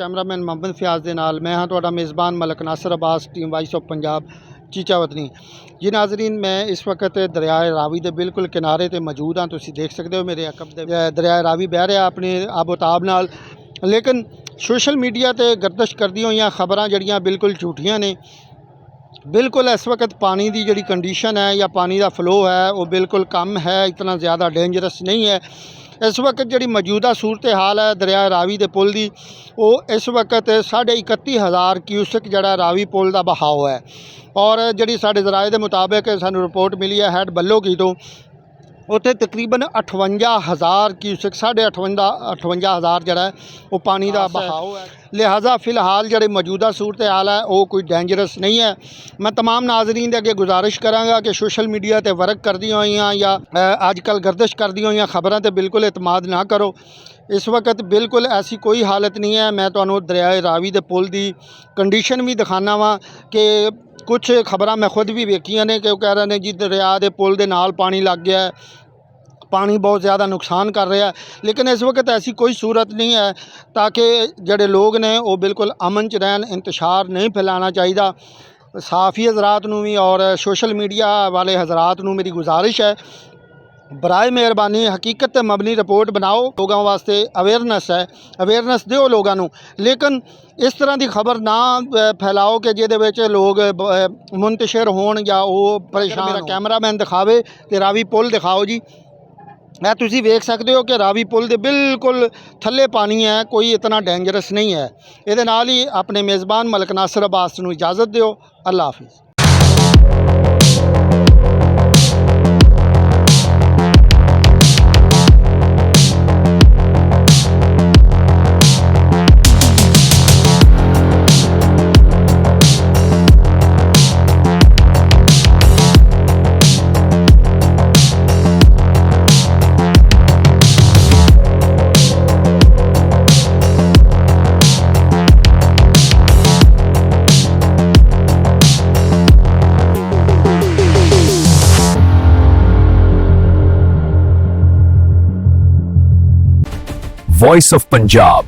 Cameraman Mohammad Fayaz दे नाल मैं हाँ तुहाडा मेज़बान Malik Nasir Abbas team voice of Punjab Chichawatni ji. नाजरीन मैं इस वक्त दरियाए रावी के बिल्कुल किनारे ते मौजूद हाँ। तुसीं देख सकते हो मेरे अकब दे दरियाए रावी बह रहा अपने आबोताब नाल, लेकिन सोशल मीडिया ते गर्दिश करदियां होईयां खबरां जड़ियां बिल्कुल झूठियां ने। बिल्कुल इस वक्त पानी की जी कंडीशन है या पानी का फ्लो है वो बिल्कुल कम है, इतना ज़्यादा डेंजरस नहीं है। इस वक्त जी मौजूदा सूरत हाल है दरिया रावी के पुल की, वो इस वक्त 31,500 क्यूसिक जड़ा रावी पुल का बहाव है। और जी साढ़े जराए के मुताबिक सानू रिपोर्ट मिली है हैड बल्लोगी तो उत्थे तकरीबन 58,000 क्यूसिक 58,500 जड़ा है वो पानी का बहाव है। लिहाजा फ़िलहाल जड़े मौजूदा सूरत हाल है वो कोई डेंजरस नहीं है। मैं तमाम नाजरीन के अगे गुजारिश कराँगा कि सोशल मीडिया ते वर्क करदियां होईयां या अजकल गर्दिश करदियां होईयां खबरां ते बिल्कुल एतमाद ना करो। इस वक्त बिल्कुल ऐसी कोई हालत नहीं है। मैं तुहानू दरियाए रावी के पुल की कंडीशन भी दिखाना वा कि कुछ खबरां मैं खुद भी वेखियां ने कि वो कह रहे हैं जी दरिया के पुल के नाल पानी लग गया है, पानी बहुत ज़्यादा नुकसान कर रहा है। लेकिन इस वक्त ऐसी कोई सूरत नहीं है, ताकि जड़े लोग ने वो बिल्कुल अमन च रहन, इंतशार नहीं फैलाना चाहिए। सहाफ़ी हज़रात नू भी और सोशल मीडिया वाले हज़रात नू मेरी गुजारिश है, बराए मेहरबानी हकीकत ते मबनी रिपोर्ट बनाओ। लोगों वास्ते अवेयरनेस है, अवेयरनेस दो लोगों नू, लेकिन इस तरह की खबर ना फैलाओ कि जिहदे विच लोग मुंतशिर होण या वो परेशान। मेरा कैमरामैन दिखावे कि रावी पुल दिखाओ जी। मैं तुसी वेख सकते हो कि रावी पुल के बिल्कुल थल्ले पानी है, कोई इतना डेंजरस नहीं है। ये नाल ही अपने मेज़बान मलक नासिर अब्बास नू इजाज़त दिओ। अल्लाह हाफिज़। Voice of Punjab